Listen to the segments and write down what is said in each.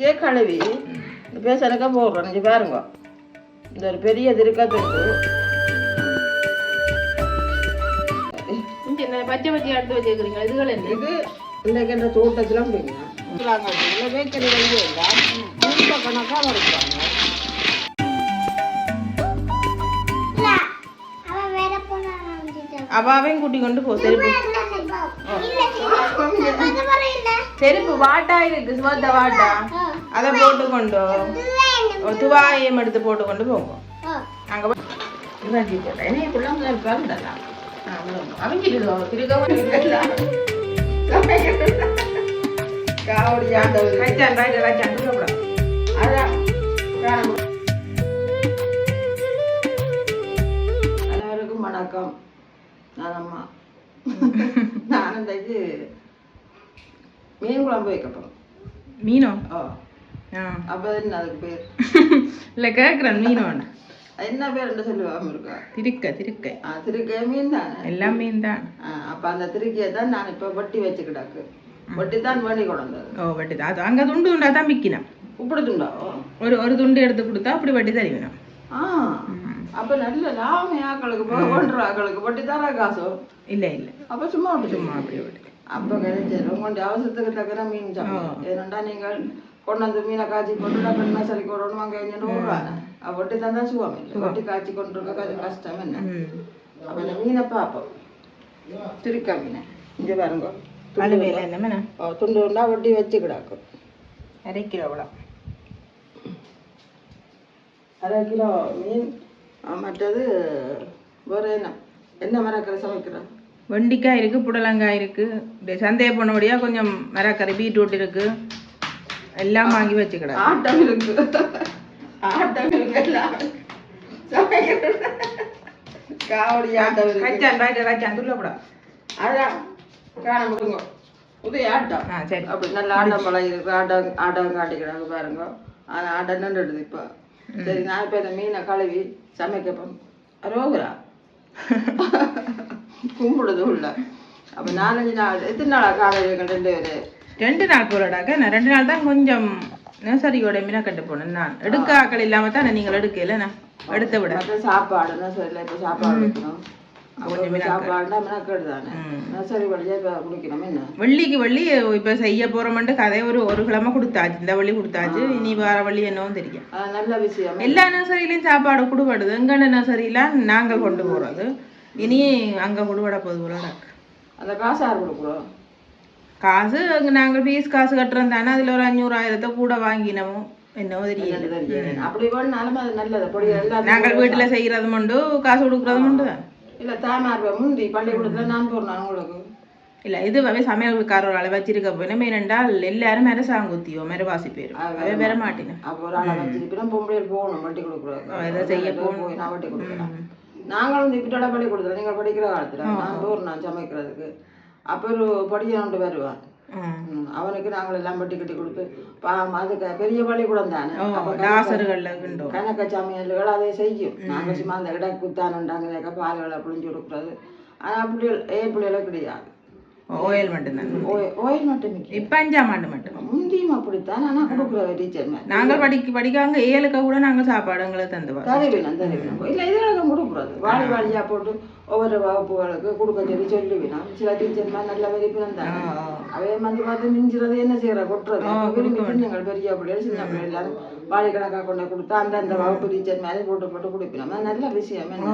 திருக்கியே கழுவி பேசனுக்கா போடுறோம். நீங்கள் பாருங்க, இந்த ஒரு பெரிய திருக்கத்துக்கு பச்சை பச்சை எடுத்து வச்சுக்கிறீங்க. இதுகள் என்ன? இது இன்றைக்கு என்ற தோட்டத்தில் முடியுங்க வேக்கரி வந்து இல்லை கணக்காக வரைக்கிறாங்க. அவாவையும் கூட்டி கொண்டு போ. செருப்பு செருப்பு வாட்டா இருக்கு, சுமத்த வாட்டா, அதை போட்டு கொண்டு துவாயம் எடுத்து போட்டு கொண்டு போங்க. அங்கே போட்டேன் என்ன இப்படிலாம் அவங்க எல்லாருக்கும் வணக்கம். நான் அம்மா நான் இன்றைக்கு மீன் குழம்பு வைக்க போகிறோம். மீனோ? அப்போ என்ன அதுக்கு பேர் இல்லை கேட்குறேன். மீனோ என்ன பேர் என்ன சொல்லுவாங்க இருக்கா? திருக்கை. திருக்கை திருக்கை மீன் தானே, எல்லாம் மீன் தான். அப்போ அந்த திருக்கையை தான் நான் இப்போ வட்டி வச்சுக்கிடாக்கு. வட்டி தான் வேண்டி கொண்டது. ஓ வட்டி தான். அது அங்கே துண்டு துண்டா தான் விற்கணும். இப்படி துண்டா? ஒரு துண்டு எடுத்து கொடுத்தா அப்படி வட்டி தருவினோம். அப்போ நல்ல லாபம் ஆக்களுக்கு போன்ற ஆக்களுக்கு வட்டி தர காசோ? இல்லை இல்லை. அப்போ சும்மா அப்படி வட்டி. அப்போ கிடைச்சது உங்களுடைய அவசரத்துக்கு தக்கிற மீன் சாப்பிடும். ஏனண்டா நீங்கள் கொண்டு வந்து மீனை காய்ச்சி கொண்டு டக்குன்னு மசாலி கொடணும் அங்கே எங்கன்னு விடுவாங்க. வட்டி தந்தா சுவாமி இல்லை, வட்டி காய்ச்சி கொண்டு இருக்க கஷ்டம் என்ன. அப்போ இந்த மீனை பார்ப்போம். திருக்கா மீனை இங்கே பாருங்க, துண்டு உண்டா வட்டி வச்சு கிடாக்கும். 1/2 கிலோ அவ்வளோ. 1/2 கிலோ மீன். மற்றது வேறு என்ன மரக்கரை சமைக்கிறோம்? வெண்டிக்காய் இருக்குது, புடலங்காய் இருக்குது, சந்தையை போனபடியாக கொஞ்சம் மரக்கரை, பீட்ரூட் இருக்குது, எல்லாம் வாங்கி வச்சுக்கிட. ஆட்டம் இருக்கு, ஆட்டம் இருக்கு, எல்லாம் காவடி ஆட்டம் இருக்கு. அதான் காண முடியுங்க உதய ஆட்டம். சரி, அப்படி நல்ல ஆட்டம் பழம் இருக்கு. ஆட்டம் காட்டிக்கிறாங்க பாருங்க. ஆனால் ஆட்டம் நின்றுடுது இப்போ. சரி, நான் இப்போ இந்த மீனை கழுவி சமைக்கப்போம். ரோகுரா கும்பிடுது உள்ள. அப்போ 4-5 நாள் எத்தனை நாளாக காலையில் 2 நாள் போலடாக்க. நான் 2 நாள் தான் கொஞ்சம் நர்சரியோட மீனை கட்டு போனேன். நான் எடுக்க ஆக்கள் இல்லாமல் தான் நீங்கள் எடுக்கல. நான் எடுத்த விட சாப்பாடு நர்சரியில் இப்போ சாப்பாடு வைக்கணும். சாப்பாடுனா மினக்கெடு தானே. நர்சரி வழியாக இப்போ குடிக்கணும். என்ன வெள்ளிக்கு வெள்ளி இப்போ செய்ய போகிறோம்ட்டு கதை ஒரு கிழமை கொடுத்தாச்சு. இந்த வள்ளி கொடுத்தாச்சு, இனி வேற வள்ளி என்னவும் தெரியும். நல்ல விஷயம். எல்லா நர்சரியிலையும் சாப்பாடு கொடுபடுது. எங்கண்ட நர்சரியிலாம் நாங்கள் கொண்டு போகிறது. இனி அங்கே கொடுபட போகுது போல. அந்த காசு யார் கொடுக்குறோம்? காசு நாங்கள் ஃபீஸ் காசு கட்டுறோம் தானே. அதில் ஒரு 500,000 கூட வாங்கினோம். என்னவோ தெரியும். அப்படி வேணாலும் அது நல்லது. நாங்கள் வீட்டில் செய்கிறதும் உண்டு, காசு கொடுக்குறதும் உண்டு தான். இல்லை தாமார் முந்தி பள்ளிக்கூடத்தில் நான் போடுறேன் உங்களுக்கு. இல்லை இதுவே சமையல்கார ஆளை வச்சிருக்க போயினா மெயின் என்றால் எல்லாரும் மெரசாங்குத்தியோ மெரவாசி பேரும் அவை வர மாட்டேன். அப்போ ஒரு ஆளை வச்சிருப்பேன். பொம்பளையில் போகணும் வட்டி கொடுக்குறோம். இதை செய்ய போய் நான் வட்டி கொடுக்குறேன். நாங்களும் வந்து இப்படியோட பள்ளிக்கூடத்தில் நீங்கள் படிக்கிற காலத்தில் நான் போகிறேன் நான் சமைக்கிறதுக்கு. அப்போ ஒரு படியாண்டு வருவான். அவனுக்கு நாங்கள் எல்லாம் வட்டி கட்டி கொடுத்து அதுக்கு பெரிய பள்ளிக்கூடம் தானே. கணக்க சமையல்கள் அதை செய்யும். நாங்கள் சும்மா அந்த இட குத்தானுண்டாங்க பால்களை புளிஞ்சு கொடுக்குறது. ஆனால் அப்படி பிள்ளைகளும் கிடையாது. ஓயில் மட்டும்தான். ஓயில் மட்டும் இப்போ 5ஆம் ஆண்டு மட்டும். முந்தியும் அப்படித்தான். ஆனால் கொடுக்குற டீச்சர் நாங்கள் படிக்காங்க 7க்கு கூட நாங்கள் சாப்பாடு எங்களை தந்துவோம். தருவினம் இல்லை இதுகளுக்கு கொடுக்குறது. வாழியாக போட்டு ஒவ்வொரு வகுப்புகளுக்கு கொடுக்க சொல்லி சொல்லுவினோம். சில டீச்சர் மாதிரி நல்ல விருப்பம் தானே. அவே வந்து பார்த்து மிஞ்சுறது என்ன செய்யற கொட்டுறது. விரும்பி சின்னங்கள் பெரிய பிள்ளைகள் சின்ன பிள்ளை எல்லாரும் வாழை கணக்காக கொண்டு கொடுத்தா அந்தந்த வகுப்பு டீச்சர் மேலே போட்டு கொடுப்பினோம். அது நல்ல விஷயம். என்ன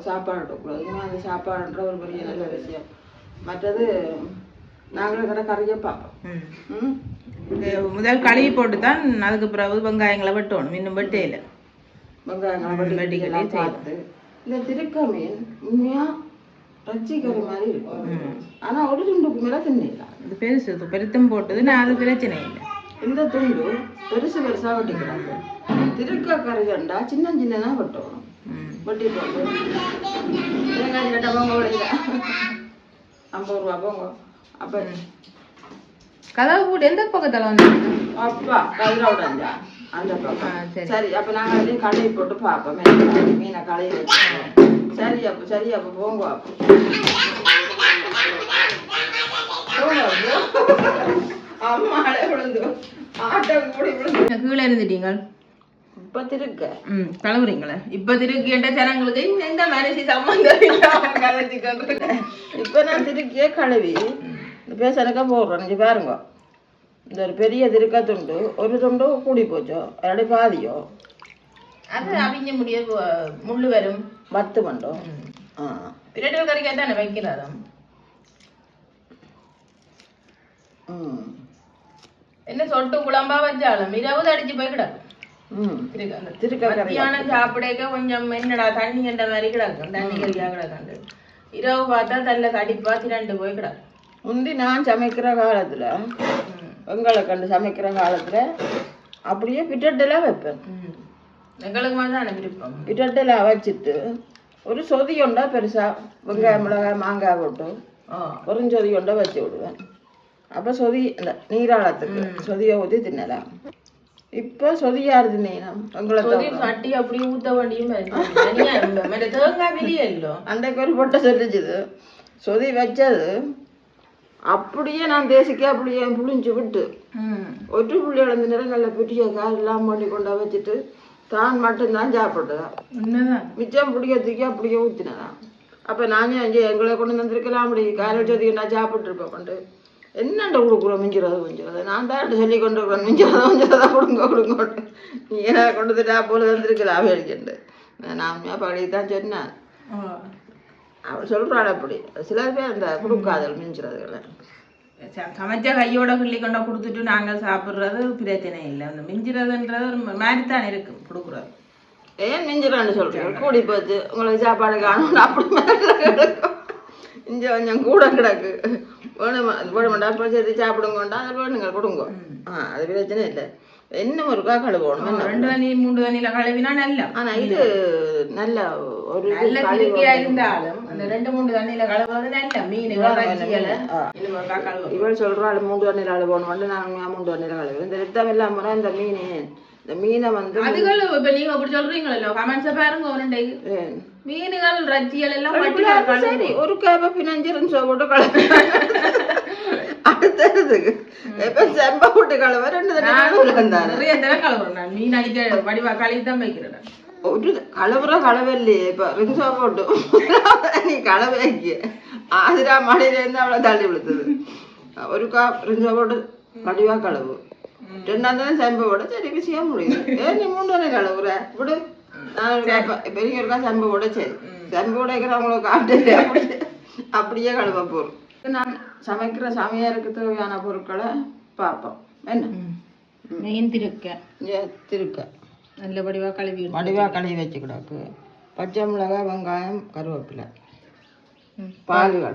சாப்பாடு கொடுக்குறது. அந்த சாப்பாடுன்ற ஒரு பெரிய நல்ல விஷயம். மற்றது நாங்களும் கடை கறியை பார்ப்போம். முதல் கழுவி போட்டு தான் அதுக்கு பிறகு வெங்காயங்களை வெட்டணும். இன்னும் வெட்டையில வெங்காயங்களை வெட்டிக்கலாம் பார்த்து. இந்த திருக்க மீன் உண்மையாக ரச்சிக்கறி மாதிரி இருக்கும். ஆனால் ஒரு துண்டுக்கு மேலே தின்னிடலாம். இது பெருசு பெருத்தும் போட்டது. நான் அது பிரச்சனை இல்லை. இந்த துண்டு பெருசாக வெட்டிக்கிறாங்க. திருக்க கறி கண்டா சின்ன சின்னதாக வெட்டணும். வெட்டி போட்டு தேங்காய் கட்ட பொங்க விளையில 50 ரூபா போங்க. அப்போ கதவு போட்டு எந்த பக்கத்தில் வந்து அப்பா கதிரோடஞ்சா அந்த பக்கம். சரி, அப்போ நாங்கள் அதையும் கழுவி போட்டு பார்ப்போம். மீனை கழுவி வச்சு சரி அப்போ போங்க. அப்போ அம்மாடே விழுந்து ஆட்டம் கூடி விழுந்து கீழே இருந்துட்டீங்க இப்ப திருக்க கலவுறீங்களே இப்ப திருக்கின்ற ஜனங்களுக்கு எந்த மனசு சம்பந்தம் இப்ப நான் திருக்கியே கழுவி பேசனக்கா போடுறேன் நீங்க பாருங்க இந்த ஒரு பெரிய திருக்க துண்டு ஒரு துண்டு கூடி போச்சோ அப்படி பாதியோ அது அவிஞ்ச முடிய முள்ளு வரும் பத்து மண்டோம் பிரட்டல் கறிக்கா தானே வைக்கிறாராம் என்ன சொட்டு குழம்பா வச்சாலும் இரவு அடிச்சு போய் கிடக்கும் மத்தியானம் சாப்பிடக்க கொஞ்சம் என்னடா தண்ணி என்ற மாதிரி கிடக்கும் தண்ணி கறியா கிடக்காண்டு இரவு பார்த்தா தள்ள கடிப்பா திரண்டு போய் கிடக்கும் முந்தி நான் சமைக்கிற காலத்துல எங்களை கண்டு சமைக்கிற காலத்துல அப்படியே பிட்டட்டெல்லாம் வைப்பேன் எங்களுக்கு மாதிரி விருப்பம் பிட்டட்டெல்லாம் வச்சுட்டு ஒரு சொதி கொண்டா பெருசா வெங்காயம் மிளகாய் மாங்காய் போட்டு ஒரு சொதி கொண்டா வச்சு விடுவேன் அப்ப சொதி இந்த நீராளத்துக்கு சொதியை ஊற்றி தின்னலாம் இப்ப சொதியாருது நீனம் கட்டி அப்படியே ஊத்த வேண்டியும் தேங்காய் வெளியே இல்லை அன்றைக்கு ஒரு பொட்டை சொல்லிச்சுது சொதி வச்சது அப்படியே நான் தேசிக்க அப்படியே புளிஞ்சு விட்டு ஒற்று புள்ளி இழந்த நேரம் நல்ல பெரிய காரெல்லாம் பண்ணி கொண்டா வச்சுட்டு தான் மட்டும்தான் சாப்பிட்டதான் மிச்சம் பிடிக்கிறதுக்கு அப்படியே ஊற்றினதான் அப்போ நானே அங்கே எங்களை கொண்டு வந்திருக்கலாம் அப்படி காலை சொதிக்கு நான் சாப்பிட்டுருப்பேன் கொண்டு என்னண்ட கொடுக்குறோம் மிஞ்சிறது நான் தான் சொல்லி கொண்டு இருக்கிறேன் மிஞ்சிறதா கொடுங்க நீ ஏன்னா கொண்டு வந்துட்டா போல வந்திருக்கலாம் வேடிக்கண்டு நான் உண்மையாக பழகி தான் சொன்னேன் அவள் சொல்கிறாள் அப்படி சில பேர் அந்த கொடுக்காதல் மிஞ்சிறதுகளை சமைச்ச கையோட கிள்ளி கொண்டா கொடுத்துட்டு நாங்கள் சாப்பிட்றது பிரச்சனை இல்லை அந்த மிஞ்சிறதுன்றது ஒரு மாதிரி தான் இருக்கு கொடுக்குறது ஏன் மிஞ்சிறான்னு சொல்கிறேன் கூடி போச்சு உங்களுக்கு சாப்பாடு காணும் அப்படி கிடக்கும் இங்கே கொஞ்சம் கூட கிடக்கு வேணுமெண்டா அப்புறம் சரி சாப்பிடுங்கண்டா அதை வேணுங்க கொடுங்க அது பிரச்சனை இல்லை இன்னும் ஒருக்கா கழுவணும் 2 தண்ணி 3 தண்ணியில கழுவினா நல்லா ஆனா இது நல்ல ஒரு நல்ல திருப்பியா இருந்தாலும் அந்த 2-3 தண்ணியில கழுவுறது நல்ல மீன் இவள் சொல்றாள் 3 தண்ணியில கழுவணும் நான் 3 தண்ணியில கழுவுறேன் இந்த ரத்தம் இல்லாம இந்த மீனை வந்து அதுகள் இப்ப நீங்க அப்படி சொல்றீங்களோ கமெண்ட்ஸ பாருங்க ஒரு மீன்கள் ரஜ்ஜியல் எல்லாம் சரி ஒரு கேப்ப பினஞ்சிரும் போட்டு கழுவு அடுத்ததுக்கு எப்ப செம்ப போட்டு கழுவ 2 நிறைய தடவை கழுவுறேன் மீன் அடிக்க வடிவா கழுவி தான் வைக்கிறேன் ஒரு கழுவில்லையே இப்ப ரிங்சோ போட்டு நீ கழுவ வைக்க ஆதிரா மழையில இருந்து அவளை தள்ளி விழுத்தது ஒரு ரிங்சோ போட்டு வடிவா கழுவு 2ஆம் தானே செம்ப போட சரி விஷயம் முடியுது நீ 3 தானே கழுவுற விடு நான் பெரிய இருக்கா செம்ப போட சரி செம்ப உடைக்கிறவங்களுக்கு காட்டு அப்படியே கழுவ போறோம் நான் சமைக்கிற சமையலுக்கு தேவையான பொருட்களை பார்ப்போம் என்ன மெயின் திருக்க நல்ல வடிவா கழுவி வச்சுக்கிடாக்கு பச்சை மிளகாய் வெங்காயம் கருவேப்பிலை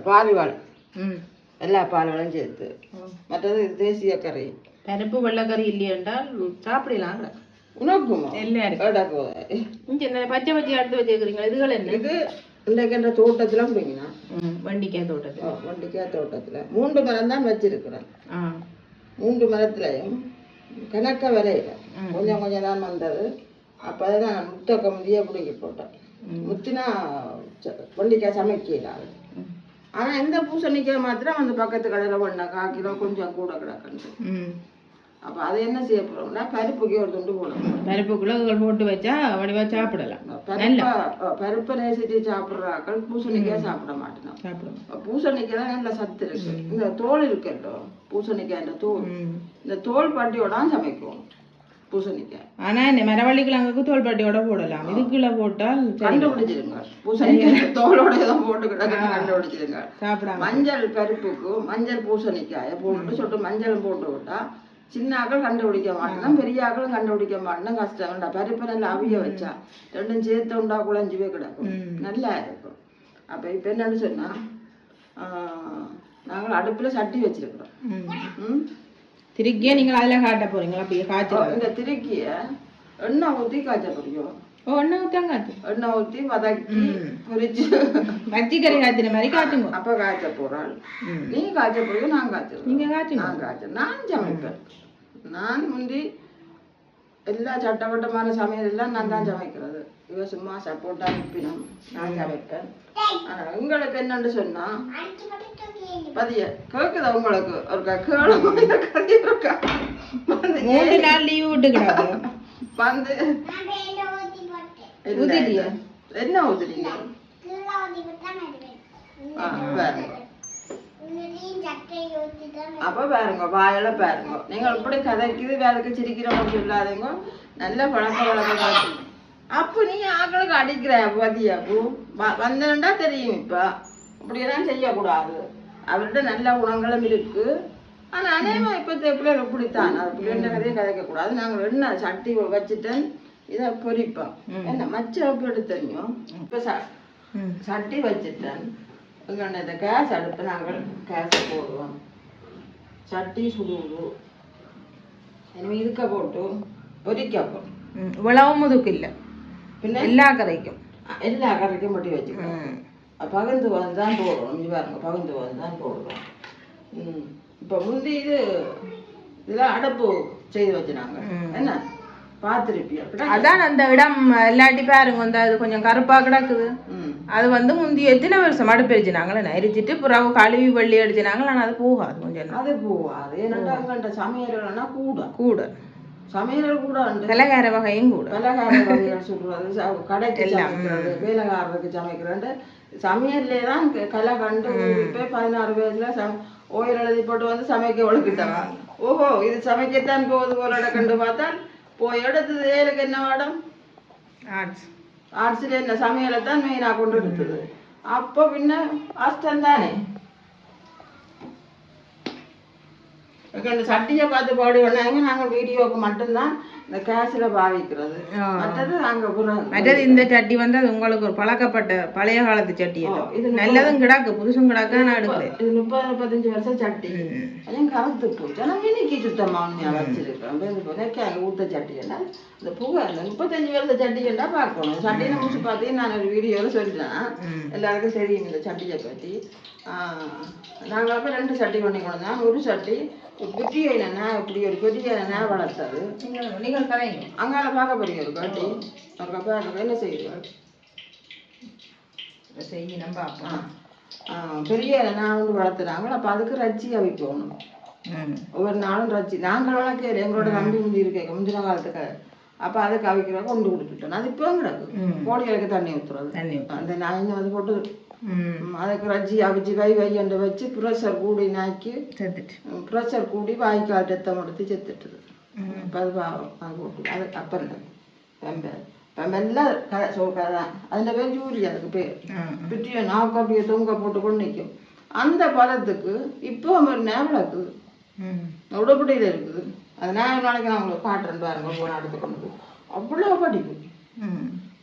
பாலிவாள் எல்லா பால்களும் சேர்த்து மற்றது தேசிய கறி பருப்பு வெள்ளைக்கறி இல்லையென்றால் சாப்பிடலாம் உனக்குமா பச்சை பச்சை எடுத்து வச்சுக்கிறீங்களா இதுகள் என்ன இது இன்றைக்கு தோட்டத்துல பிடிங்கினா வண்டிக்காய் தோட்டத்துல 3 மரம் தான் வச்சிருக்கிறேன் 3 மரத்துலையும் கணக்க வரையில கொஞ்சம் கொஞ்சம் தான் வந்தது அப்பதான் நான் முட்டை கம்பியே பிடிங்கி போட்டேன் முத்தினா வண்டிக்காய் சமைக்கலாம் ஆனா எந்த பூசணிக்காய் மாத்திரம் அந்த பக்கத்து கடையில 1 கிலோ கொஞ்சம் கூட கிடக்கு அப்ப அதை என்ன செய்ய போறோம்னா பருப்புக்கு ஒரு துண்டு போடணும் பருப்புக்குள்ள போட்டு வச்சா வடிவா சாப்பிடலாம் பருப்பை நேசிச்சு சாப்பிடுறாக்கள் பூசணிக்காய் சாப்பிட மாட்டேன் பூசணிக்காய் தான் நல்ல சத்து இருக்கு இந்த தோல் இருக்கோ பூசணிக்காய் இந்த தோல் பட்டியோட சமைக்கும் பூசணிக்காய் ஆனா இந்த மரவள்ளிக்கிழங்குக்கு தோல் பட்டியோட போடலாம் இதுக்குள்ள போட்டால் கண்டுபிடிச்சிருங்க பூசணிக்காய் தோலோட ஏதோ போட்டு கிடக்கு கண்டுபிடிச்சிருங்க சாப்பிட மஞ்சள் பருப்புக்கு மஞ்சள் பூசணிக்காயை போட்டு சொல்லிட்டு மஞ்சளும் போட்டு விட்டா சின்ன ஆக்கள் கண்டுபிடிக்க மாட்டேன் பெரிய ஆக்களும் கண்டுபிடிக்க மாட்டேன் கஷ்டம் பருப்பு நல்லா அவிய வச்சா 2 சேர்த்து உண்டா குழஞ்சுவே கிடக்கும் நல்லா இருக்கும் அப்ப இப்ப என்னன்னு சொன்னா நாங்கள் அடுப்புல சட்டி வச்சிருக்கிறோம் திருக்கிய நீங்கள் அதுல காட்ட போறீங்களா அப்படியே காய்ச்ச இந்த திருக்கிய எண்ணெய் ஊற்றி காய்ச்ச போறியும் எண்ணெய் ஊற்றி வதக்கி பொரிச்சு வச்சிக்கறி காய்ச்சின மாதிரி காய்ச்சுங்க அப்ப காய்ச்ச போறாள் நீ காய்ச்ச போறியோ நான் காய்ச்சல் நீங்க காய்ச்சு நான் காய்ச்சல் நான் சமைப்பேன் நான் முந்தி எல்லா சட்டவட்டமான சமையல் எல்லாம் நான் தான் சமைக்கிறது இவ சும்மா சப்போர்ட்டா அனுப்பினோம் நான் சமைப்பேன். ஆனா உங்களுக்கு என்னன்னு சொன்னா பதிய கேக்குதா உங்களுக்கு ஒரு கதை இருக்கா 3 நாள் லீவ் விட்டுக்கிறாங்க வந்து என்ன ஊத்துறீங்க? அப்ப பாருங்க வாயில பாருங்க நீங்க இப்படி கதைக்குது வேலைக்கு சிரிக்கிறவங்க சொல்லாதீங்க. நல்ல பழக்க வழக்கம் அப்ப நீ ஆக்களுக்கு அடிக்கிற பதியா பூ வந்தா தெரியும். இப்ப அப்படியெல்லாம் செய்யக்கூடாது. அவர்கிட்ட நல்ல குணங்களும் இருக்கு. ஆனா அநேகமா இப்ப பிள்ளைகள் இப்படித்தான் அது பிள்ளைங்க கதையை கதைக்க கூடாது. நாங்க என்ன சட்டி வச்சுட்டேன் இதை பொரிப்போம். என்ன மச்சப்பு எடுத்தோம். இப்ப சட்டி வச்சுட்டேன். இந்த கேஸ் அடுப்பு நாங்கள் கேஸை போடுவோம். சட்டி சுடுவோம். இனிமே இதுக்க போட்டு பொரிக்கப்போம். இவ்வளவு முதுக்கு இல்லை பின்ன எல்லா கரைக்கும் மட்டும் வச்சுக்கோம். பகிர்ந்து வந்து தான் போடுறோம். இது பாருங்க பகிர்ந்து வந்து தான் போடுறோம். இப்போ முந்தி இதெல்லாம் அடுப்பு செய்து வச்சுனாங்க. என்ன பார்த்துருப்பியா? அதான் அந்த இடம் இல்லாட்டி பாருங்க வந்து அது கொஞ்சம் கருப்பா கிடக்குது. அது வந்து முந்தி எத்தனை வருஷம் அடுப்பு எரிச்சினாங்களே எரிச்சிட்டு புறாவு கழுவி வெள்ளி அடிச்சினாங்களே. ஆனால் அது போகாது கொஞ்சம் அது போகாது. ஏன்னா சமையல்னா கூட சமையல் கூட பலகார வகையும் கூட பலகார வகைகள் சுடுறது கடைக்கு சமைக்கிறது வேலைக்காரருக்கு சமைக்கிறது சமையல்லே தான் கலை கண்டு இப்போ 16 வயசுல ஓயில் எழுதி போட்டு வந்து சமைக்க ஒழுக்கிட்டவா. ஓஹோ இது சமைக்கத்தான் போகுது போல கண்டு பார்த்தா போய் எடுத்தது ஏழுக்கு என்ன வாடம் ஆர்ட்ஸில் என்ன சமையலை தான் மெயினாக கொண்டு எடுத்தது. அப்போ பின்ன கஷ்டம் தானே. சட்டியை பார்த்து பாடி பண்ணாங்க. நாங்கள் வீடியோவுக்கு மட்டும்தான் இந்த கேஸில் பாவிக்கிறது. மற்றது இந்த சட்டி வந்து அது உங்களுக்கு ஒரு பழக்கப்பட்ட பழைய காலத்து சட்டி. இது நல்லதும் கிடாக்கு புதுசும் கிடாக்க நான் எடுக்கிறேன். இது 30-35 வருஷம் சட்டி. அதையும் கலந்து போச்சு. ஆனால் மினிக்கு சுத்தமாக வச்சிருக்கேன். அங்கே ஊற்ற சட்டி என்ன இந்த புகை அந்த 35 வருஷம் சட்டின்னா பார்க்கணும். சட்டியை முடிச்சு பார்த்து நான் ஒரு வீடியோவில் சொல்லிட்டேன். எல்லாருக்கும் தெரியும் இந்த சட்டியை பற்றி. நாங்கள் அப்போ 2 சட்டி பண்ணி கொண்டு தான். ஒரு சட்டி குட்டியை என்னன்னா இப்படி ஒரு பெரிய என்ன வளர்த்தது. நீங்கள் கலைங்க அங்கால பார்க்க போறீங்க ஒரு காட்டி அதுக்கப்புறம் என்ன செய்யுங்க செய்ய நம்ம பெரிய நான் வந்து வளர்த்துறாங்களோ அப்போ அதுக்கு ரச்சி அவிக்கணும். ஒவ்வொரு நாளும் ரச்சி நாங்கள் வளர்க்க எங்களோட தம்பி முந்தி இருக்கேன் முந்தின காலத்துக்கு. அப்போ அதுக்கு அவிக்கிறத கொண்டு கொடுத்துட்டோம். அது இப்போ கிடக்கு கோழிகளுக்கு தண்ணி ஊற்றுறது. அந்த நாய்ங்க வந்து போட்டு அதுக்கு ரச்சி அவிச்சு வையண்டை வச்சு ப்ரெஷர் கூடி நாக்கி ப்ரெஷர் கூடி வாய்க்கால் ரத்தம் எடுத்து செத்துட்டுது. அப்போ அது அது போட்டு அது அப்புறம் பெம்பை பெம்பெல்லாம் கதை கதை தான். அதில் பேர் ஜூரி அதுக்கு பேர். பிட்டியை நாக்கு அப்படியே தொங்க போட்டு கொண்டு நிற்கும். அந்த பதத்துக்கு இப்போ ஒரு நேவலுக்கு உடப்படியில் இருக்குது. அது நான் நாளைக்கு நான் உங்களுக்கு காட்டுறேன் பாருங்க. போன எடுத்து கொண்டு அவ்வளோ படிப்பு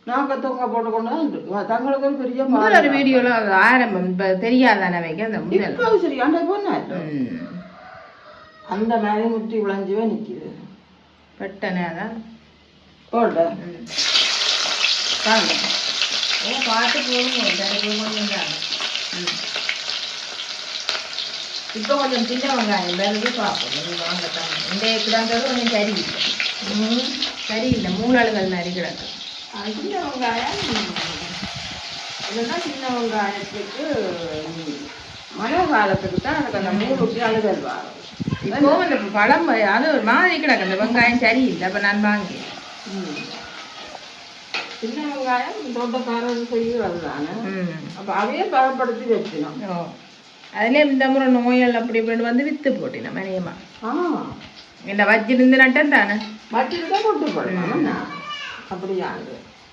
நாக்க தொங்க போட்டு கொண்டு தான் இருக்கு. தங்களுக்கு ஒரு பெரிய ஒரு வீடியோல அது ஆரம்பம் தெரியாதானே வைக்க அந்த இப்போ சரி அந்த பொண்ணு அந்த மாதிரி முட்டி விளைஞ்சுவே நிற்கிது. பெட்டனே அதான் போட பார்த்து போகணும். இப்போ கொஞ்சம் சின்ன வெங்காயம் வேலைக்கு பார்ப்போம். வாங்கத்தான் இந்த கிடந்தது கொஞ்சம் சரியில்லை மூலாளுகள் மாதிரி கிடக்கு. சின்ன வெங்காயம் இல்லைன்னா சின்ன வெங்காயத்துக்கு மழை காலத்துக்கு தான் எனக்கு அந்த 3 ஊட்டி அழுதல் வரும். இப்போ அந்த பழம் அது ஒரு மாதிரி கிடக்கு. அந்த வெங்காயம் சரியில்லை. அப்போ நான் வாங்கி சின்ன வெங்காயம் தோட்டக்காரர் செய்கிறது தானே. அப்போ அதையே பதப்படுத்தி வச்சிடும். அதுல இந்த முறை நோயால் அப்படி இப்படின்னு வந்து வித்து போட்டினா மனியமா என்ன வச்சிருந்து நட்டம் தானே வச்சிருந்தா போட்டு போடலாம். அப்படியா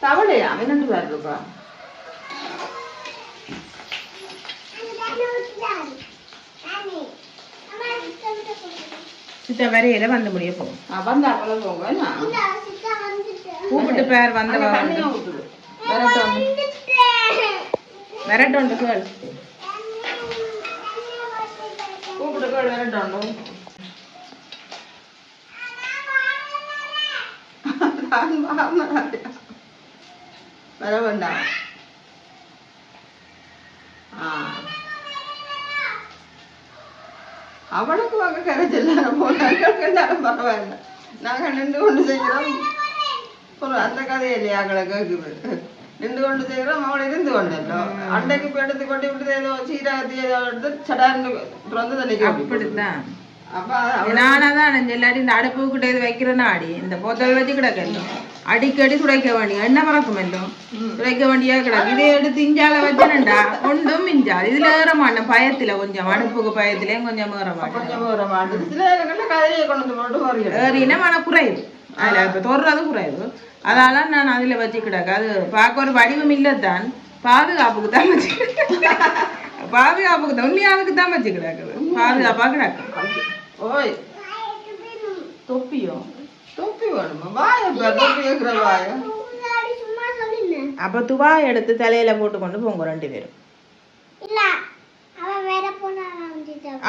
தவளையா 2 பேர் ரூபா சித்த வரையில வந்து முடிய போகும். வந்தா அப்பளம் போங்க கூப்பிட்டு பேர் வந்த வரட்டோண்டு கேள் கூப்பிட்டு கேள் வரட்டோண்டு வர வேண்டாம். அவளுக்கு வாங்க கரைச்சல் போனாங்க. எல்லாரும் பரவாயில்ல. நாங்கள் நின்று கொண்டு செய்கிறோம். ஒரு அந்த கதையிலே ஆக்களை கேட்குது நின்று கொண்டு செய்கிறோம் அவளை இருந்து கொண்டല്ലോ அண்டைக்கு போய் எடுத்து கொண்டு விட்டு ஏதோ சீரகத்தை ஏதோ எடுத்து சடார்னு திறந்து தண்ணிக்கு அப்படித்தான். நானதான் எல்லாரும் இந்த அடுப்புக்கிட்ட இது வைக்கிறேன்னா அடி இந்த போத்தல் வச்சு கிடக்கணும் அடிக்கடி துடைக்க வேண்டிய என்ன பறக்கும் எல்லாம் துடைக்க வேண்டியா கிடக்கு இதை எடுத்து இஞ்சால வச்சனண்டா ஒன்றும் மிஞ்சாது இதுல ஏற மாட்டேன் பயத்துல கொஞ்சம் அடுப்புக்கு பயத்திலேயும் கொஞ்சம் ஏற மாட்டேன் ஏறினா மன குறைவு அதுல இப்ப தொடுறது குறைவு அதனால நான் அதுல வச்சு கிடக்கு அது பார்க்க ஒரு வடிவம் இல்லைத்தான் பாதுகாப்புக்கு தான் வச்சு பாதுகாப்புக்கு தான் உண்மையாவுக்கு தான் வச்சு கிடக்குது பாதுகாப்பா கிடக்கு. ஓய் தொப்பியோ தொப்பி வேணுமா வாய தொப்பி இருக்கிற வாய அப்ப துவாய் எடுத்து தலையில போட்டு கொண்டு போங்க 2 பேரும்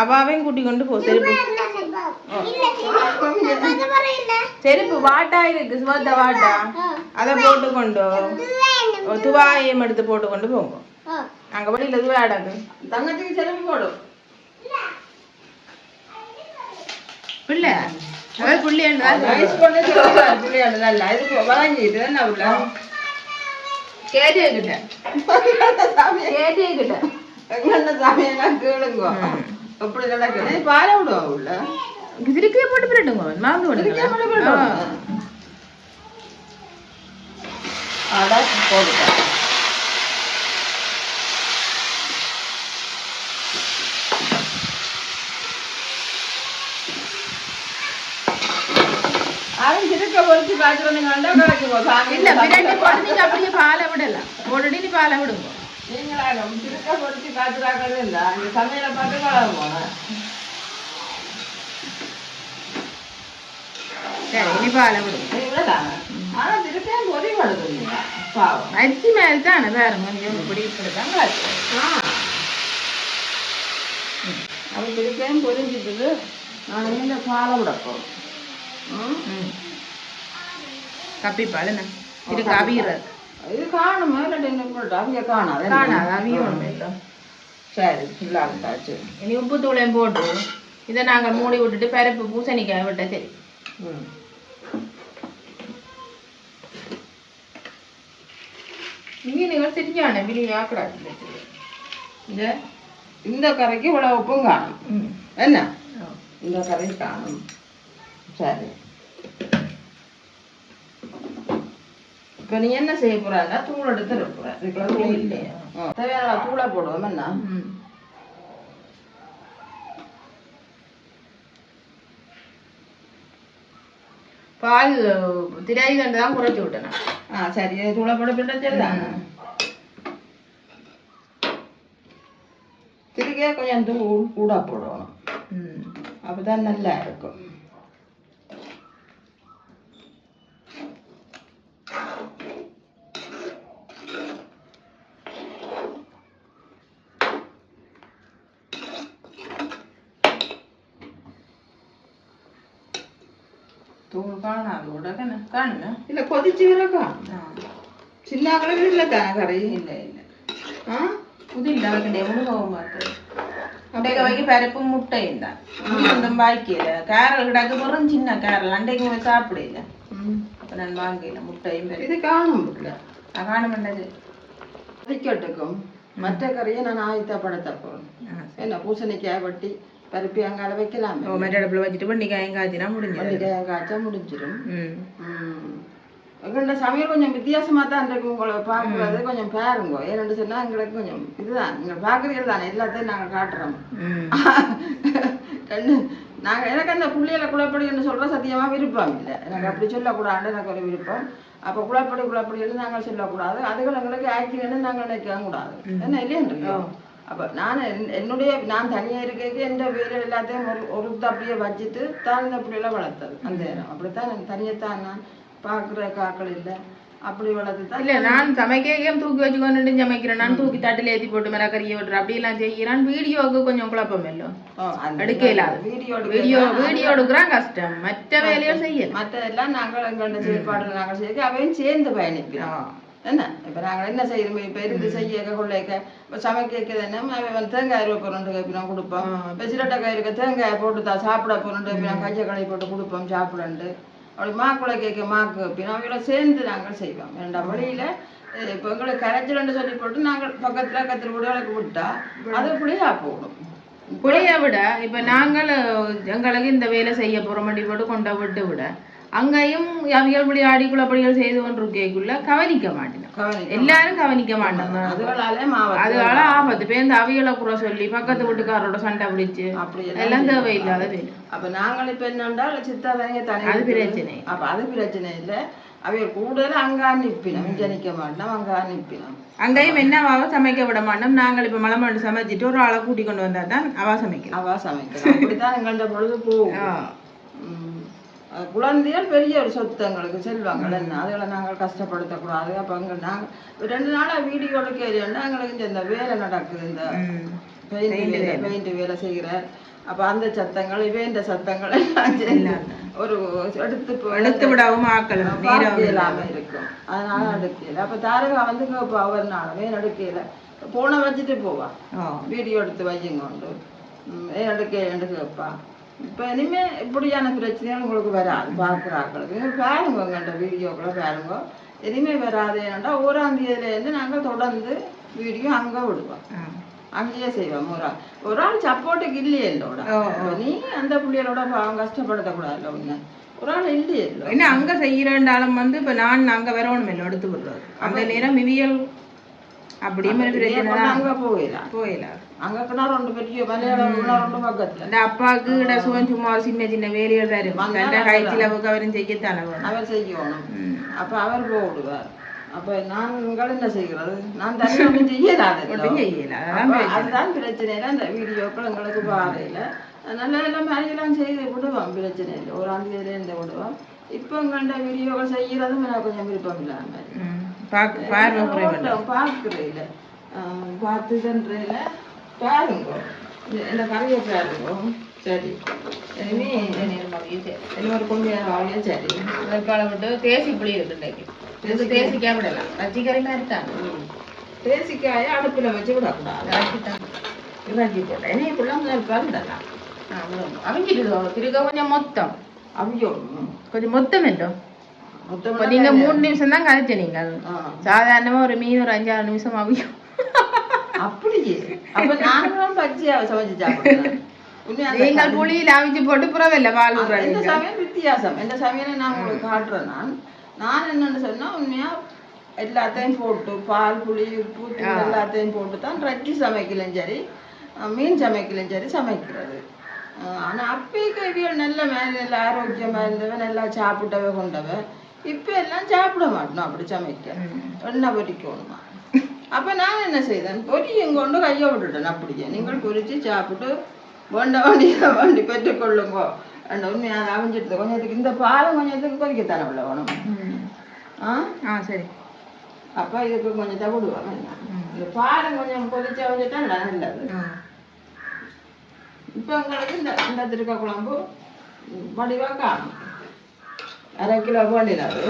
அவாவையும் கூட்டி கொண்டு போ செருப்பு செருப்பு வாட்டா இருக்கு சுவத்த வாட்டா அதை போட்டு கொண்டு துவாயம் எடுத்து போட்டு கொண்டு போங்க அங்க வழியில துவாடாது தங்கச்சிக்கு செருப்பு போடும் பிள்ளை புள்ளியாண்டு வழங்கிட்டு என்ன கேட்டே கிட்ட எங்கண்ண சாமியெல்லாம் கேளுங்க எப்படி நடக்குது பால விடுவா உள்ள திருக்கிய போட்டு போட்டுங்க மறந்து போடுங்க போட்டுட்டேன் திருக்க பொறிச்சு காய்ச்சறீங்கன்னா கிடைக்குமோ சாமி இல்ல பின்னாடி போடுறீங்க அப்படியே பாலை விடலாம் போட்டுட்டு நீ பாலை விடுங்க நீங்களா திருக்க பொறிச்சு காய்ச்சறாக்கிறது இல்ல அந்த சமையலை பார்த்து கலருவோம் சரி இனி பாலை விடுங்க விடலாம் ஆனா திருக்கையும் பொறி படுத்துறீங்க பாவம் அரிசி மேல் தானே வேற கொஞ்சம் இப்படி இப்படிதான் அப்ப திருக்கையும் பொறிஞ்சிட்டு நான் இந்த பாலை விடப்போம் கப்பிப்பால் என்ன இது கவிறது இது காணுமா இல்லை அவிய காணாது காணாது அவியும் சரி ஃபுல்லாச்சு இனி உப்பு தூளையும் போட்டு இதை நாங்கள் மூடி விட்டுட்டு பருப்பு பூசணிக்காய் விட்டா சரி மீன்கள் தெரிஞ்சானே பிரியாணி ஆக்கடாது இந்த கரைக்கு இவ்வளோ உப்பும் காணும் என்ன இந்த கரை காணும் சரி இப்போ நீ என்ன செய்ய போறான்னா தூள் எடுத்து இருப்ப தூள் இல்லையா தேவையான தூளை போடுவோம் என்ன பால் திராய் தான் குறைச்சி விட்டேன் சரி தூளை போட சரிதான் திருக்கே கொஞ்சம் தூள் கூட போடணும் அப்பதான் நல்லா இருக்கும் தூள் காணாதோட காணுங்க இல்லை கொதிச்சு வரக்கா சின்ன அளவில் இல்லை தானே கறி இல்லை இல்லை புது இல்லை வைக்கண்டே முழுகவும் பார்த்தது அண்டைக்கு வைக்க பருப்பு முட்டையும் தான் ஒன்றும் வாய்க்கல கேரல் கிடக்கு போகிறோம் சின்ன கேரல் அண்டைக்கு சாப்பிடல அப்போ நான் வாங்கல முட்டையும் இது காணும் காணும் பண்ணது கொதிக்கட்டுக்கும் மற்ற கறியை நான் ஆயத்தப்படுத்த போகிறேன் என்ன பூசணிக்காய் வட்டி பருப்பி அங்கால வைக்கலாம் மற்ற அடுப்பில் வச்சுட்டு பண்ணிக்காயும் காய்ச்சினா முடிஞ்சிடும் பண்ணிக்காயும் காய்ச்சா முடிஞ்சிடும் எங்களோட சமையல் கொஞ்சம் வித்தியாசமாக தான் இருக்கு உங்களை பார்க்குறது கொஞ்சம் பாருங்க ஏன்னு சொன்னால் எங்களுக்கு கொஞ்சம் இதுதான் நீங்கள் பார்க்குறீர்கள் தானே எல்லாத்தையும் நாங்கள் காட்டுறோம் நாங்கள் எனக்கு அந்த புள்ளியில குழப்படின்னு சொல்கிற சத்தியமாக விருப்பம் இல்லை எனக்கு அப்படி சொல்லக்கூடாது எனக்கு ஒரு விருப்பம் அப்போ குழப்படின்னு நாங்கள் சொல்லக்கூடாது அதுகள் எங்களுக்கு ஆக்டிங்னு நாங்கள் நினைக்கவும் கூடாது என்ன இல்லையன்றீங்க அப்போ நான் தனியாக இருக்க எந்த வேலை எல்லாத்தையும் ஒரு அப்படியே வச்சுட்டு தான் இந்த பிள்ளைகளை வளர்த்தது அந்த நேரம் அப்படித்தான் தனியத்தான் நான் பார்க்குற காக்கள் இல்லை அப்படி வளர்த்து தான் இல்லை நான் சமைக்க தூக்கி வச்சுக்கொண்டு சமைக்கிறேன் நான் தூக்கி தட்டில் ஏற்றி போட்டு மிளகறியை விட்டுறேன் அப்படியெல்லாம் செய்கிறேன் வீடியோவுக்கு கொஞ்சம் குழப்பம் இல்லை எடுக்கல வீடியோ எடுக்கிறான் கஷ்டம் மற்ற வேலையோ செய்யல மற்றதெல்லாம் நாங்கள் எங்களோட செயற்பாடு நாங்கள் செய்ய அவையும் சேர்ந்து பயணிக்கிறோம் என்ன இப்போ நாங்கள் என்ன செய்யறோம் இப்போ இருந்து செய்ய கொள்ளைக்க இப்போ சமைக்க என்ன தேங்காய் ரூபா பொருண்டு கேட்பினோம் கொடுப்போம் இப்போ சிரட்டக்காய் இருக்க தேங்காயை போட்டு தான் சாப்பிட பொருண்டு நான் கஞ்ச கடை போட்டு கொடுப்போம் சாப்பிடண்டு அப்படி மாக்குள்ள கேட்க மாக்கு வைப்பினோம் அவையோட சேர்ந்து நாங்கள் செய்வோம் ரெண்டாம் வழியில் இப்போ எங்களுக்கு கரைச்சல்னு சொல்லி போட்டு நாங்கள் பக்கத்தில் கத்திரி விடுகளுக்கு விட்டா அது புளியா போடும். புளியை விட இப்போ நாங்கள் எங்களுக்கு இந்த வேலை செய்ய போகிறோம் போட்டு கொண்ட விட்டு விட அங்கேயும் அவியல் படி ஆடிக்குள்ளப்படிகள் செய்து கொண்டிருக்கேக்குள்ள கவனிக்க மாட்டேன், எல்லாரும் கவனிக்க மாட்டாங்க. அதனால ஆபத்து பேர் இந்த அவியலை குறை சொல்லி பக்கத்து வீட்டுக்காரோட சண்டை பிடிச்சு எல்லாம் தேவையில்லாத வேலை. அப்போ நாங்கள் இப்போ என்னென்றால் சித்தாதாங்க தனி அது பிரச்சனை. அப்போ அது பிரச்சனை இல்லை, அவைய கூடுதல் அங்கே அனுப்பினோம், இங்கே நிற்க மாட்டோம், அங்கே அனுப்பினோம். அங்கேயும் என்னவாவோ சமைக்க விட மாட்டோம். நாங்கள் இப்போ மலை மாட்டு சமைச்சிட்டு ஒரு ஆளை கூட்டி கொண்டு வந்தா தான் அவா சமைக்கிறோம். அப்படித்தான் எங்கள்கிட்ட பொழுது போகும். குழந்தைகள் பெரிய ஒரு சொத்து எங்களுக்கு செல்வாங்கள் என்ன, அதுகளை நாங்கள் கஷ்டப்படுத்தக்கூடாது. அப்போ அங்கே நாங்கள் 2 நாளாக வீடியோ எடுக்கிறேன்னா எங்களுக்கு இந்த வேலை நடக்குது, இந்த பெயிண்ட் வேலை செய்கிறார். அப்போ அந்த சத்தங்கள் இந்த சத்தங்கள் எல்லாம் ஒரு எடுத்து விடவும் ஆக்கள் இல்லாமல் இருக்கும், அதனால எடுக்கல. அப்போ தாரகா வந்து கேட்பா ஒவ்வொரு ஏன் எடுக்கல, போனை வச்சுட்டு போவா வீடியோ எடுத்து வையுங்க உண்டு, ஏன் எடுக்க கேட்பா. இப்போ இனிமேல் இப்படியான பிரச்சனைகள் உங்களுக்கு வராது. பார்க்குறாக்களுக்கு பாருங்க, உங்கள்கிட்ட வீடியோக்களை பாருங்க, இனிமேல் வராது. ஏன்னாண்டா 1ஆம் தேதியிலேருந்து நாங்கள் தொடர்ந்து வீடியோ அங்கே விடுவோம், அங்கேயே செய்வோம். ஒரு ஆள் சப்போர்ட்டுக்கு இல்லையே என்னோட, நீ அந்த பிள்ளைகளோட அவங்க கஷ்டப்படுத்தக்கூடாதுல்ல, ஒன்று ஒரு ஆள் இல்லையே இல்லை என்ன அங்கே செய்கிறேன்டாலும் வந்து இப்போ நான் அங்கே வரணும் இல்லை எடுத்து விடுறது. அந்த நேரம் மிவியல் அப்படியே அங்கே போயிடலாம் அங்கே கிணறு 2 பெரிய மலையாளம் 2 பக்கத்தில் இந்த அப்பாவுக்கு சுகம் சும்மா சின்ன சின்ன வேலைகள் வேறு கைச்சில் அவரும் செய்யத்தானே அவர் செய்யணும். அப்போ அவர் போடுவார். அப்போ நாங்கள் என்ன செய்கிறது, நான் தண்ணி ஒன்றும் செய்யலாது, அதுதான் பிரச்சனையில். அந்த வீடியோக்கள் எங்களுக்கு பாறையில் நல்ல எல்லாம் மாதிரிலாம் செய்து விடுவோம், பிரச்சனை இல்லை. 1ஆம் தேதியிலேருந்து விடுவோம். இப்போ எங்கள்கிட்ட வீடியோக்கள் செய்கிறதும் எனக்கு கொஞ்சம் விருப்பம் இல்லாமல் பார்க்குறதில்ல, பார்த்துன்றதில்ல. பாருங்க இந்த கரையை பாருங்க. சரி ஒரு கொஞ்சம் சரி விட்டு தேசி புளி இருக்கு, தேசிக்காய் விடலாம், ரச்சிக்கறி மாதிரி தான். தேசிக்காயை அடுப்பில் வச்சு விடக்கூடாது, இறக்கி போட்டேன் என்னைக்குள்ள முதல் பருந்தலாம் அவிஞ்சிட்டு திருக்க கொஞ்சம் மொத்தம் அவியும் கொஞ்சம் மொத்தம் என்றும் மொத்தம். நீங்க 3 நிமிஷம் தான் கழிச்ச, நீங்கள் சாதாரணமா ஒரு மீன் ஒரு 5-6 நிமிஷம் அவியும். அப்படியே அப்ப நானும் பச்சையா சமைச்சு சாப்பிடுறேன். நீங்கள் புளியில் அவிச்சு போட்டு புறவில்லை வாழ்வுற இந்த சமையல் வித்தியாசம். இந்த சமையலை நான் உங்களுக்கு காட்டுறேன். நான் என்னன்னு சொன்னா உண்மையா எல்லாத்தையும் போட்டு பால் புளி உப்பு எல்லாத்தையும் போட்டு தான் ரச்சி சமைக்கலும் சரி மீன் சமைக்கலும் சரி சமைக்கிறது. ஆனா அப்பைக்கு நல்ல நல்ல ஆரோக்கியமா இருந்தவ நல்லா சாப்பிட்டவ கொண்டவ. இப்ப எல்லாம் சாப்பிட மாட்டோம் அப்படி சமைக்க, எண்ணெய் பொரிக்கணுமா. அப்போ நான் என்ன செய்தேன், பொரியும் கொண்டு கையை விட்டுட்டேன். அப்படியே நீங்கள் பொரிச்சு சாப்பிட்டு வண்டி பெற்றுக்கொள்ளுங்க. உண்மையாக அவிஞ்சிட்டு கொஞ்சத்துக்கு இந்த பாலம் கொஞ்சத்துக்கு பொரிக்கத்தானே உள்ள வேணும். சரி அப்போ இதுக்கு கொஞ்சம் தவிடுவாங்க. இந்த பாலம் கொஞ்சம் பொரிச்சு அவிஞ்சிட்டா நல்லது. இப்போ எங்களுக்கு இந்த திருக்க குழம்பு வடிவாக காணும், 1/2 கிலோ வேண்டினாரு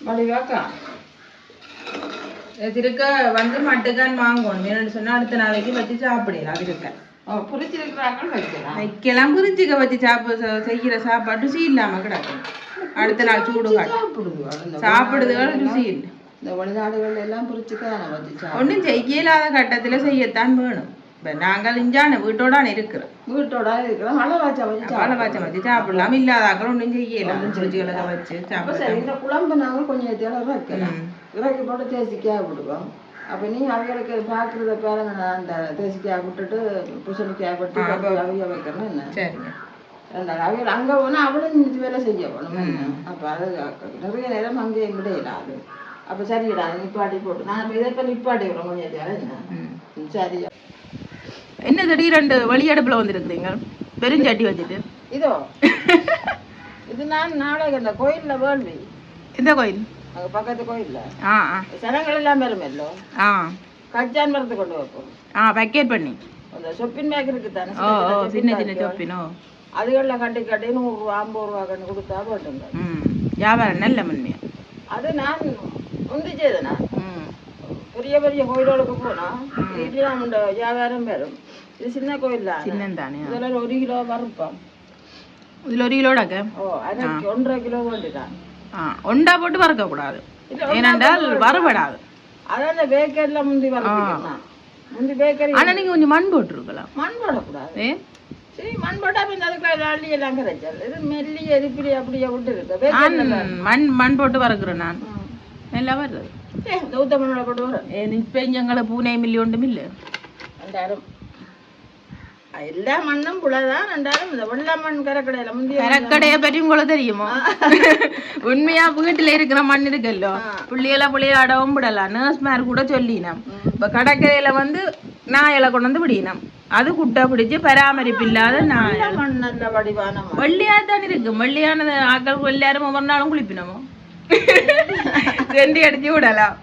வடிவாக காணும். திருக்க வந்து மட்டுக்கான் வாங்கணும், வேணும்னு சொன்னா அடுத்த நாளைக்கு வச்சு சாப்பிடலாம். திருக்க வைக்கலாம், புரிஞ்சுக்க வச்சு செய்கிற சாப்பாடு ருசி இல்லாம கிடக்கும். அடுத்த நாள் சூடு சாப்பிடுதுகள் ருசி இல்லை. இந்த வெளிநாடுகள் எல்லாம் புரிச்சுக்க ஒன்றும் செய்யலாத கட்டத்துல செய்யத்தான் வேணும். இப்போ நாங்கள் இஞ்சான வீட்டோட இருக்கிறோம், மழை வாச்சம் வச்சு சாப்பிடலாம். இல்லாதாக்கள் ஒன்றும் செய்யலாம், புரிச்சுகளை வச்சு சாப்பிடலாம். இந்த குழம்பு நாங்கள் கொஞ்சம் இறக்கலாம், இறக்கி போட்டு தேசிக்காய் விடுவோம். அப்போ நீ அவைகளுக்கு பார்க்குறத பாருங்க, நான் அந்த தேசிக்காய் விட்டுட்டு புசணிக்காய் விட்டு அவைய வைக்கிறேன். என்ன சரிங்க அவைகள் அங்கே போனால் அவளும் இது வேலை செய்ய போகணும். அப்போ அது நிறைய நேரம் அங்கேயே விடையிடாது. அப்போ சரிடா நிப்பாட்டி போட்டு நான் இப்போ இதை இப்போ நிப்பாட்டி விடுறோம் கொஞ்சம் சரியா. என்ன திடீரெண்டு வழி அடுப்பில் வந்துருக்குறீங்க, பெருஞ்சட்டி வச்சுட்டு? இதோ இது நான் நாளைக்கு அந்த கோயிலில் வேள்வி. இந்த கோயில் அங்கே பக்கத்து கோயிலில் சனங்கள் எல்லாம் வருமல்லோ, கச்சான் மரத்தை கொண்டு வைப்போம். பேக்கெட் பண்ணி அந்த சொப்பின் பேக் இருக்கு தானே, சின்ன சின்ன சொப்பினோ அதுகளில் கட்டி 100 ரூபா 50 ரூபா கண்டு கொடுத்தா போட்டுங்க. வியாபாரம் நல்ல முன்மையா. அது நான் முந்தி செய்தேன். நான் பெரிய பெரிய கோயிலுக்கு போனா இப்படிதான் வியாபாரம் வரும். இது சின்ன கோயில் தான், சின்ன தானே. இதெல்லாம் 1 கிலோ வறுப்போம். இதில் 1 கிலோடாக்க அரை 1.5 கிலோ வேண்டிட்டான். ஒண்டா போட்டு வறுக்கக்கூடாது, ஏனென்றால் வறுபடாது. அதான் பேக்கரியில் முந்தி வறுக்கலாம். முந்தி பேக்கரி ஆனால் நீங்கள் கொஞ்சம் மண் போட்டுருக்கலாம். மண் போடக்கூடாது. சரி, மண் போட்டா பின் அதுக்குள்ள அள்ளி எல்லாம் கிடைச்சாது. இது மெல்லி எரிப்பிலி அப்படியே விட்டு இருக்கு. மண் போட்டு வறுக்கிறேன் நான், நல்லா வருது. ஊத்தமண்ணோட போட்டு வரேன். இப்போ எங்களை பூனை மில்லி ஒன்றும் இல்லை. 2000 எல்லா மண்ணும் புலதான். 2000 இந்த வெள்ளை மண் கரக்கடையில முந்தைய கரக்கடையை பற்றி உங்களுக்கு தெரியுமா? உண்மையா வீட்டுல இருக்கிற மண் இருக்குல்லோ, புள்ளிகளை அடவும் விடலாம். நர்ஸ்மார் கூட சொல்லினோம். இப்ப கடற்கரையில வந்து நாயலை கொண்டு வந்து விடினோம். அது குட்டை பிடிச்சு பராமரிப்பு இல்லாத மண் நல்ல வடிவான வெள்ளியா தான் இருக்கு. வெள்ளியானது ஆக்கள் எல்லாரும் ஒவ்வொரு நாளும் குளிப்பினோமோ ரெண்டி அடிச்சு விடலாம்.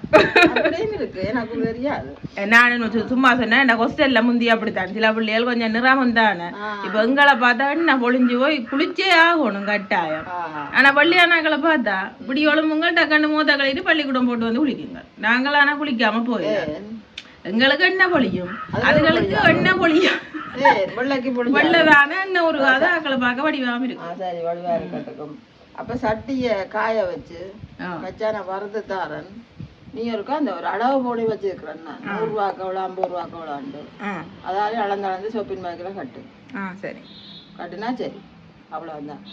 எனக்கு தெரியாது. நான் சும்மா சொன்னேன், இந்த ஹாஸ்டல்ல முந்தி அப்படித்தான் சில பிள்ளைகள் கொஞ்சம் நிறாமம் தானே. இப்ப எங்களை பார்த்தா என்ன பொழிஞ்சு போய் குளிச்சே ஆகணும் கட்டாயம். ஆனா பள்ளியானாக்களை பார்த்தா இப்படி ஒழும்புங்க டக்குன்னு மூத்த கழிட்டு பள்ளிக்கூடம் போட்டு வந்து குளிக்குங்க. நாங்கள் ஆனா குளிக்காம போயிடும். எங்களுக்கு என்ன பொழியும், அதுகளுக்கு என்ன பொழியும். வெள்ளதானே என்ன ஒரு ஆக்களை பார்க்க வடிவாம இருக்கும். அப்ப சட்டிய காய வச்சு வச்சான வறுத்து தாரன். நீ இருக்கா அந்த ஒரு அளவு போடி வச்சிருக்கிறேன். 100 ரூபாய்க்கு எவ்வளோ 50 ரூபாய்க்கு எவ்வளோண்டு அதாவது அளந்து சோப்பின் பேக்கில் கட்டு. சரி, கட்டுனா சரி, அவ்வளோதான்.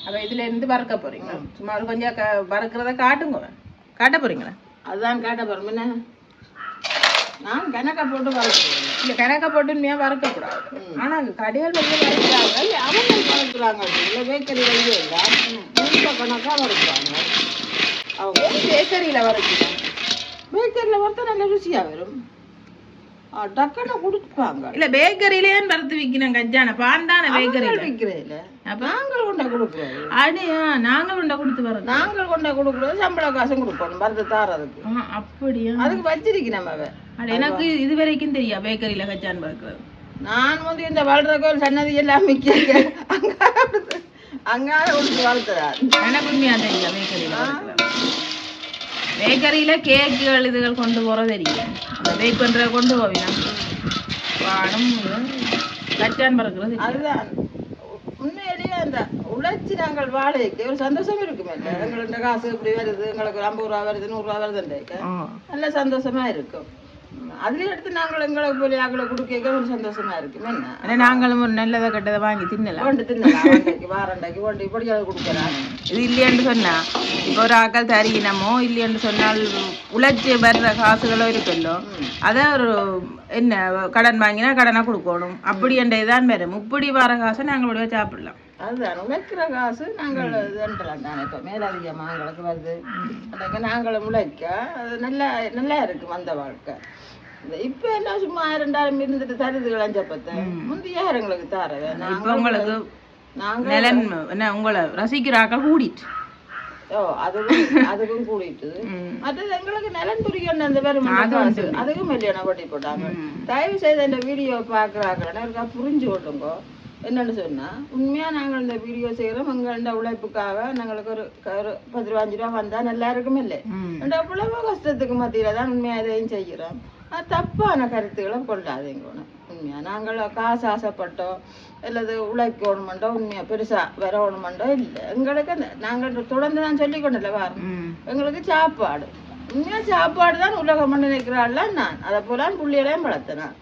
அப்போ இதுல இருந்து வறுக்க போறீங்க. சும்மா கொஞ்சம் வறுக்கிறத காட்ட போறீங்களா? அதுதான் காட்ட போறோம். என்ன நான் கணக்கா போட்டு வறுக்கிறேன். இல்லை, கணக்கா போட்டு உண்மையாக வறுக்கக்கூடாது. ஆனால் கடையில் வந்து வறுக்கிறாங்க, அவங்க வறுக்கிறாங்க. இல்லை பேக்கரி வந்து இல்லை, கணக்காக வறுக்கிறாங்க. அவங்க பேக்கரியில் வறுக்கிறாங்க. பேக்கரியில் வறுத்தா நல்ல ருசியாக வரும். டக்குன்னு கொடுப்பாங்க. இல்லை, பேக்கரியிலேயே வறுத்து விற்கணும். கஜான பாந்தான பேக்கரியில் விற்கிறேன். நாங்கள் கொண்டா கொடுக்குறோம். அடியா, நாங்கள் கொண்டா கொடுத்து வரோம். நாங்கள் கொண்டா கொடுக்குறது சம்பள காசும் கொடுப்போம் வறுத்து தாரதுக்கு. அப்படியா? அதுக்கு வச்சிருக்கேன் நம்ம. எனக்கு இது வரைக்கும் தெரியா பேக்கரியில கச்சான் பார்க்கறது. நான் வந்து இந்த வளர்ற கோயில் சன்னதி எல்லாம் மிக்க அங்கால கொடுத்து வளர்த்துறாரு. எனக்கு உண்மையா தெரியல பேக்கரியில கேக்குகள் இதுகள் கொண்டு போற தெரியும். அந்த பேக் பண்ற கொண்டு போவீங்க பாடம் கச்சான் பறக்கிறது. அதுதான் உண்மையிலேயே அந்த உழைச்சி நாங்கள் வாழைக்கு ஒரு சந்தோஷம் இருக்குமே. எங்களுக்கு காசு இப்படி வருது, எங்களுக்கு 50 ரூபா வருது, 100 ரூபா வருதுன்றைக்க நல்ல சந்தோஷமா இருக்கும். அதுல எடுத்து நாங்கள் எங்களுக்கு போய் ஆக்களை கொடுக்க ஒரு சந்தோஷமா இருக்குமே. என்ன நாங்களும் ஒரு நல்லதை கட்டதை வாங்கி தின்னலாம். வாரண்டைக்கு ஒன்று இப்படியாவது கொடுக்குறாங்க. இது இல்லையென்று சொன்னா இப்போ ஒரு ஆக்கள் தருகினமோ இல்லையென்று சொன்னால் உழைச்சி வர்ற காசுகளோ இருக்குல்லோ, அதை ஒரு என்ன கடன் வாங்கினா கடனை கொடுக்கணும். அப்படி என்றதான் வரும். இப்படி வர காசை நாங்கள் உடைய சாப்பிடலாம். அதுதான் உழைக்கிற காசு நாங்கள் இதுன்றலாம் தானே. இப்போ மேலதிகமாக எங்களுக்கு வருது அன்றைக்கு நாங்களும் உழைக்க அது நல்லா நல்லா இருக்கும் அந்த வாழ்க்கை. இப்போ என்ன சும்மா 2000 இருந்துட்டு தருது இளஞ்சப்பத்தை முந்தைய எங்களுக்கு தரவே. இப்போ உங்களுக்கு நாங்கள் உங்களை ரசிக்கிறாக்கள் கூடிட்டு அதுக்கும் கூடிட்டு மற்றது எங்களுக்கு நிலம் துரிக்கணும் அந்த பேர் அதுக்கும் மில்லியனா பட்டி போட்டாங்க. தயவு செய்து இந்த வீடியோ பார்க்குறாங்கன்னு இருக்கா புரிஞ்சு விட்டுங்கோ. என்னென்னு சொன்னால் உண்மையாக நாங்கள் இந்த வீடியோ செய்கிறோம் எங்கள்ட உழைப்புக்காக. நாங்களுக்கு ஒரு 10 ரூபா 5 ரூபா வந்தால் நல்லா இருக்கும் இல்லை. அவ்வளவோ கஷ்டத்துக்கு மத்தியில் தான் உண்மையாக இதையும் செய்கிறோம். தப்பான கருத்துக்களை கொள்ளாதீங்க. உண்மையாக நாங்கள் காசு ஆசைப்பட்டோம் அல்லது உழைக்கணுமெண்டோ உண்மையாக பெருசாக வரணுமெண்டோ இல்லை. எங்களுக்கு நாங்கள் தொடர்ந்து நான் சொல்லி கொண்டில்ல வாரம் எங்களுக்கு சாப்பாடு உண்மையாக சாப்பாடு தான் உலகம் நினைக்கிறாள்ல. நான் அதை போல புள்ளிகளையும் வளர்த்தேன்.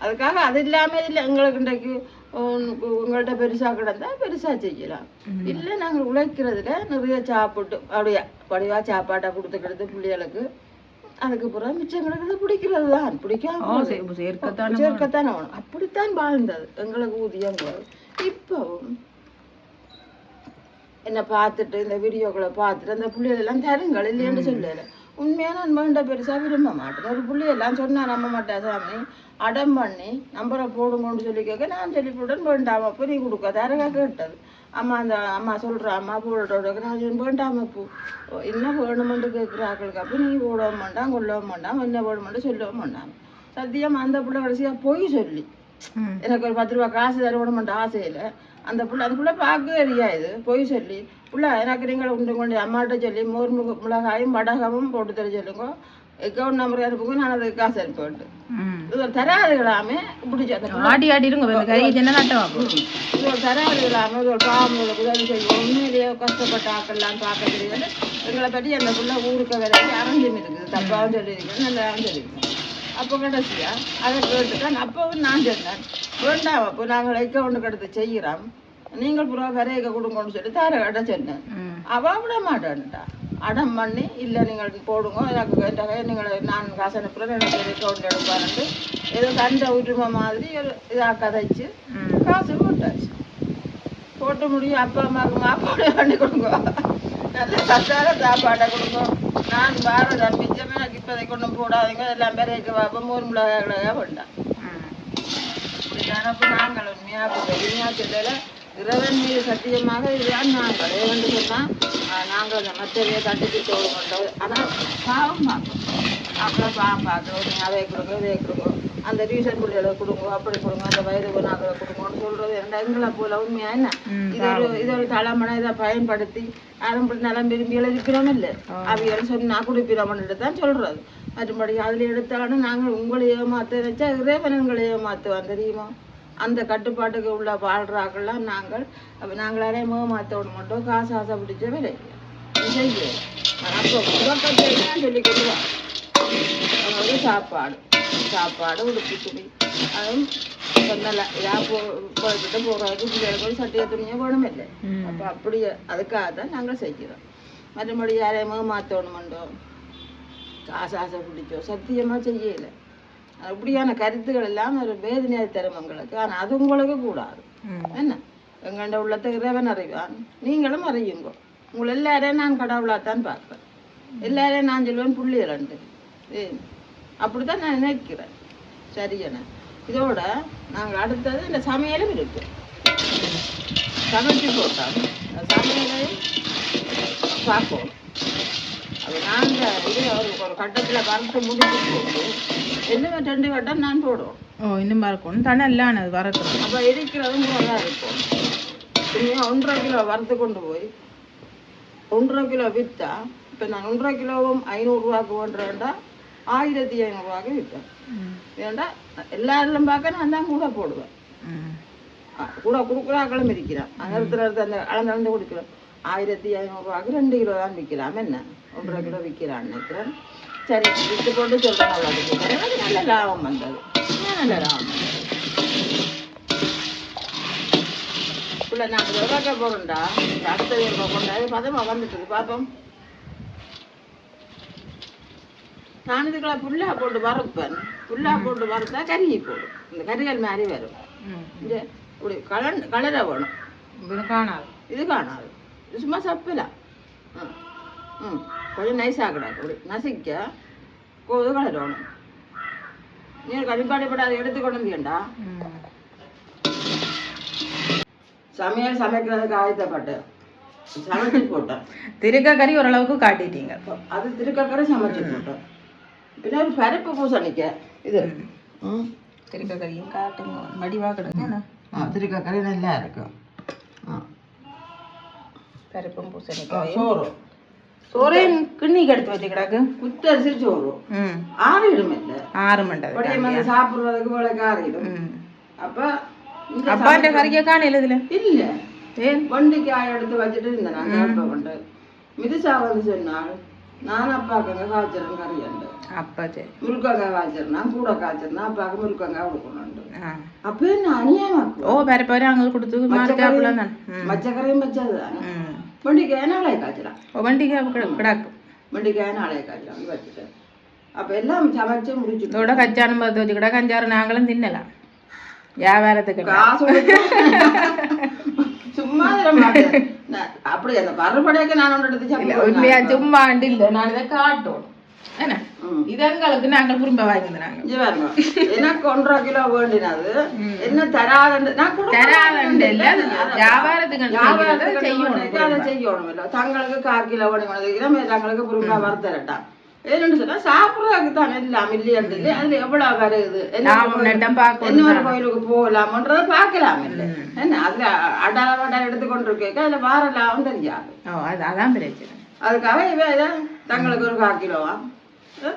அதுக்காக அது இல்லாமல் இல்லை எங்களுக்கு இன்றைக்கு உங்கள்கிட்ட பெருசா கிடந்தா பெருசா செய்யலாம். இல்லை நாங்கள் உழைக்கிறதுல நிறைய சாப்பிட்டு அப்படியே வடிவா சாப்பாட்டை கொடுத்துக்கிறது பிள்ளைகளுக்கு. அதுக்கு பிறகு மிச்சம் கிடக்கிறது பிடிக்கிறது தான். பிடிக்காம சேர்க்கத்தானே வேணும். அப்படித்தான் வாழ்ந்தது எங்களுக்கு ஊதியம். இப்பவும் என்ன பார்த்துட்டு இந்த வீடியோக்களை பார்த்துட்டு அந்த பிள்ளைகளெல்லாம் தருங்கள் இல்லைன்னு சொல்லலை. உண்மையாக நான் வேண்ட பெருசாக விரும்ப மாட்டேன். ஒரு பிள்ளையெல்லாம் சொன்னால் நம்ப மாட்டேன் சாமி அடம் பண்ணி நம்பரை போடுங்கன்னு சொல்லி கேட்க நான் சொல்லி போட்டேன் வேண்டாம். அப்போ நீ கொடுக்காத யாருக்கா கேட்டது அம்மா அந்த அம்மா சொல்கிறா அம்மா போடுறோட நான் வேண்டாம பூ என்ன வேணுமென்று கேட்குற ஆக்களுக்கு. அப்போ நீ போடவும் மாட்டான் கொள்ளவும் மாட்டான் என்ன வேணுமென்று சொல்லவும் மாட்டான். சத்தியமாக அந்த பிள்ளை கடைசியாக போய் சொல்லி எனக்கு ஒரு 10 ரூபா காசு தருவணுமென்ற ஆசையில் அந்த பிள்ளை பார்க்கவே தெரியாது. போய் சொல்லி பிள்ளை எனக்கு நீங்கள் உண்டு கொண்டு அம்மாட்ட சொல்லி மோர் மிளகாயும் வடகமும் போட்டு தர சொல்லுங்க அக்கௌண்ட் நம்பர் அனுப்புங்க, நான் அதுக்கு காசு அனுப்பிவிட்டு இது தராதுகளாமே பிடிச்சி அந்த ஆடி ஆடி இருங்க கறி என்ன நட்டவாக்கும் இது ஒரு தராதுகளாமே இது ஒரு பாவங்களோட உதவி செய்வோம். உண்மையிலேயே கஷ்டப்பட்ட ஆக்கள்லாம் பார்க்க தெரியாது. எங்களை பற்றி அந்த பிள்ளை ஊருக்கு வரைக்கும் அரைஞ்சும் இருக்குது, தப்பாகவும் சொல்லியிருக்கேன், நல்லாவும் சொல்லியிருக்கேன். அப்போ கடைசியா அதை கேட்டுதான் அப்பவும் நான் சொன்னேன், வேண்டாம் அப்போ நாங்கள் அக்கௌண்ட்டுக்கு எடுத்து செய்கிறோம், நீங்கள் புறா வரையக்க கொடுங்கன்னு சொல்லி தர கட்ட சொன்னேன். அவள் விட மாட்டேன்ட்டா, அடம் பண்ணி இல்லை நீங்கள் போடுங்க, எனக்கு நீங்கள் நான் காசு அனுப்புகிறேன், எனக்கு அக்கௌண்ட் எடுப்பாருன்ட்டு ஏதோ சண்டை உரிமை மாதிரி ஒரு இதாக கதைச்சு காசு போட்டாச்சு. போட்டு முடியும் அப்பா அம்மாவுக்கு மாப்பாடு பண்ணி கொடுங்க, நல்ல சத்தார சாப்பாடை கொடுங்க, நான் பாரத மிச்சமே எனக்கு இப்போதை கொண்டும் போடாதீங்க, எல்லாம் பெரிய வாப்பம் 3 மிளகாய் வேண்டாம். இப்படி நினப்பு நாங்கள் உண்மையாக உண்மையாக சொல்லலை. இறைவன் மீது சத்தியமாக இதுதான் நாங்கள் ஏன்னு சொன்னால் நாங்கள் அந்த மற்றவையை தட்டிட்டு தோடு கொண்டோம். ஆனால் பாவம் பார்க்கணும், அப்புறம் பாவம் பார்க்குறோம், நீங்கள் அதை கொடுங்க இதை கொடுங்க, அந்த டியூஷன் பிள்ளைகளை கொடுங்க, அப்படி கொடுங்க, அந்த வயது நாங்களை கொடுங்கன்னு சொல்கிறது எங்களை போல உண்மையா என்ன? இது ஒரு தலைமனை இதை பயன்படுத்தி ஆரம்பி நலம் விரும்பி எழுதிக்கிறோம் இல்லை, அவைகள் சொன்னா குடிப்பிடம்னுட்டு தான் சொல்கிறது. மற்றபடி அதில் எடுத்தாலும் நாங்கள் உங்களை ஏமாற்ற நினச்சா இறைவன் எங்களை ஏமாற்றுவான் தெரியுமா? அந்த கட்டுப்பாட்டுக்கு உள்ள வாழ்றாக்கெல்லாம் நாங்கள் அப்போ நாங்களாலே மாற்றோட மட்டும் காசு ஆசை பிடிச்ச வேலை செய்ய அப்போ முகக்கட்டையெல்லாம் சொல்லி கொள்ளுவாங்க. அதாவது சாப்பாடு உடுப்பு துணி அதுவும் சொன்னல போய்கிட்ட போகிறதுக்கு பிள்ளைகள் போய் சட்டையை துணியை வேணும் இல்லை. அப்போ அப்படியே அதுக்காக தான் நாங்கள் செய்கிறோம். மற்றபடி யாரையுமே மாற்றணுமெண்டோம் காசு ஆசை பிடிச்சோ சத்தியமாக செய்யலை. அப்படியான கருத்துக்கள் எல்லாம் ஒரு வேதனையை தரும் எங்களுக்கு. ஆனால் அது உங்களுக்கு கூடாது என்ன? எங்கள்ட உள்ளத்தை இறைவன் அறிவான், நீங்களும் அறியுங்க. உங்களை எல்லாரையும் நான் கடவுளாகத்தான் பார்ப்பேன், எல்லாரையும் நான் சொல்லுவேன் புள்ளியலண்டு அப்படித்தான் நான் நினைக்கிறேன். சரியண்ணா, இதோட நாங்கள் அடுத்தது இந்த சமையலும் இருக்கு. சமைச்சு போட்டோம் சமையலையும் பார்ப்போம். அது நாங்கள் இது ஒரு கட்டத்தில் வறுத்து முடிச்சு போட்டு இன்னும் 2 கட்டம் நான் போடுவோம். இன்னும் வறுக்கணும் தனெல்லாம் அது வறுக்கணும். அப்போ இருக்கிறதும் நல்லா இருக்கும். இன்னும் 1.5 கிலோ வறுத்து கொண்டு போய் 1.5 கிலோ விற்றா, இப்போ நான் 1.5 கிலோவும் 500 ரூபாய்க்கு ஓடுறேன்டா 1500 ரூபாய்க்கு விற்றேன். ஏன்டா எல்லாரிலும் பார்க்க நான் தான் கூட போடுவேன், கூட கொடுக்குறாக்களும் இருக்கிறேன். அந்த அந்த அளந்து கொடுக்குறேன் 1500 ரூபாய்க்கு 2 கிலோ தான் விற்கலாம். என்ன 1.5 கிலோ விற்கிறான்னு நினைக்கிறேன். சரி விட்டு போட்டு சொல்கிறேன். அவ்வளோ நல்ல லாபம் வந்தது, நல்ல லாபம் வந்தது. இல்லை நாங்கள் எவ்வளோக்க போகிறோம்டா அடுத்தது எவ்வளோ கொண்டாது பதமாக வந்துட்டுது பார்ப்போம். நான் இதுக்கெல்லாம் புல்லாக போட்டு வறுப்பேன். புல்லாக போட்டு வறுத்தா கறியை போடும், இந்த கறிகள் மாதிரி வரும். இந்த இப்படி கலரை வேணும். இது காணாது, இது சும்மா சப்பலாம். கொஞ்சம் நைஸாக கிடாது, அப்படி நசிக்க கோது கலரணும். நீ கழிப்பாடிப்பட அதை எடுத்து கொண்டு வந்தீங்கண்டா. சமையல் சமைக்கிறதுக்கு ஆயத்தப்பட்டு சமைச்சு போட்டேன். திருக்கறி ஓரளவுக்கு காட்டிட்டீங்க. அது திருக்கறி சமைச்சு போட்டேன். பின்ன ஒரு பருப்பு பூசணிக்க இது திருக்கறியும் காட்டுங்க வடிவாக கிடக்கு. திருக்கறி நல்லா இருக்கும். பருப்பும் பூசணிக்காய் சோறு கிண்ணி கெடுத்து வச்சு கிடக்கு. குத்தரிசி சோறு ஆறிடும் இல்லை 6 மண்டை சாப்பிடுறதுக்கு போல ஆறிடும். அப்ப அப்பாட்ட கறிக்க காணையில் இதுல இல்ல வண்டிக்காய் எடுத்து வச்சுட்டு இருந்தேன். நான் கொண்டு மிதிசா வந்து சொன்னாள், நான் அப்பாவுக்கு காய்ச்சறேன் கறியாண்டு. அப்பா சரி முருக்கங்காய் காய்ச்சறேன், நான் கூட காய்ச்சறேன், அப்பாவுக்கு முருக்கங்காய் கொடுக்கணும். அப்ப என்ன அநியாயமாக்கும். பரப்பாரு அங்கே கொடுத்து மச்சக்கரையும் வச்சதுதானே. வண்டிக்காய் நாளைய காய்ச்சலாம், வண்டிக்காய் கிடாக்கும், வண்டிக்காய் நாளைய காய்ச்சலாம் வச்சுட்டு அப்ப எல்லாம் சமைச்சு முடிச்சு இதோட கச்சானம் பார்த்து வச்சு கூட கஞ்சாறு நாங்களும் தின்னலாம். வியாபாரத்துக்கு காசு சும்மா அப்படி அந்த பருப்படைக்கு நான் ஒன்று எடுத்து உண்மையா சும்மா இல்லை, நான் இதை காட்டணும். என்ன இதங்களுக்கு நாங்கள் விரும்ப வாங்கினாங்க. எனக்கு 1.5 கிலோ வேண்டினது என்ன தராது வியாபாரத்துக்கு அதை செய்யணும் இல்லை. தங்களுக்கு 1/4 கிலோ வேணும், தங்களுக்கு விரும்ப வறுத்தரட்டான். ஏன்னு சொன்னா சாப்பிட்றதுக்கு தானே எல்லாம் இல்லையது இல்லை. அதுல எவ்வளவு வருது, இன்னொரு கோயிலுக்கு போகலாம்ன்றத பார்க்கலாம் இல்லை. என்ன அதுல அடா எடுத்துக்கொண்டிருக்க அதுல வார லாபம் தெரியாது. அதான் பிரச்சனை. அதுக்காக இவன் தங்களுக்கு ஒரு 1/4 கிலோவா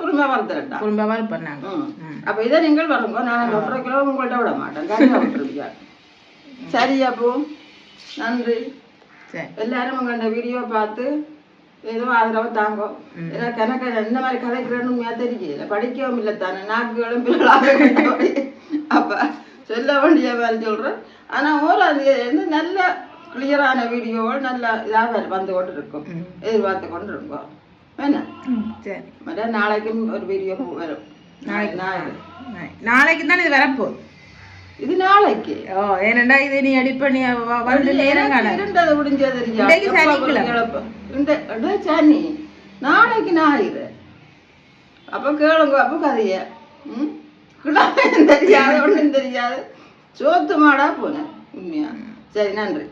குறும்பா வறுத்துறட்டா குறும்பா வறுப்பேன் நாங்கள். அப்போ இதை நீங்கள் வருங்க, நான் 1.5 கிலோ உங்கள்கிட்ட விட மாட்டேன், கறியாக விட்டுருப்பியா. சரி அப்போ நன்றி. எல்லாரும் உங்கள்கிட்ட வீடியோ பார்த்து ஏதோ ஆதரவு தாங்கோ. ஏன்னா கணக்கு என்ன மாதிரி கதைக்கிறேன்னு தெரியல, படிக்கவும் இல்லை தானே, நாக்குகளும் பிள்ளைகளாக. அப்போ சொல்ல வேண்டிய மாதிரி சொல்கிறேன். ஆனால் ஓராது நல்ல கிளியரான வீடியோவில் நல்ல இதாக வந்து கொண்டு இருக்கும், எதிர்பார்த்து கொண்டு இருக்கோம். என்ன சரி, நாளைக்கும் ஒரு வீடியோ வரும். நாளைக்கு தான் இது வரப்போகுது. இது நாளைக்கு ஏனண்டா இது நீ எடிட் பண்ணி வந்து நேரம் இருண்டது முடிஞ்சது சனி, நாளைக்கு ஞாயிறு. அப்போ கேளுங்க, அப்போ கதைய கிடாமையும் தெரியாது, ஒன்றும் தெரியாது, சோத்து மாடா போனேன் உண்மையா. சரி, நன்றி.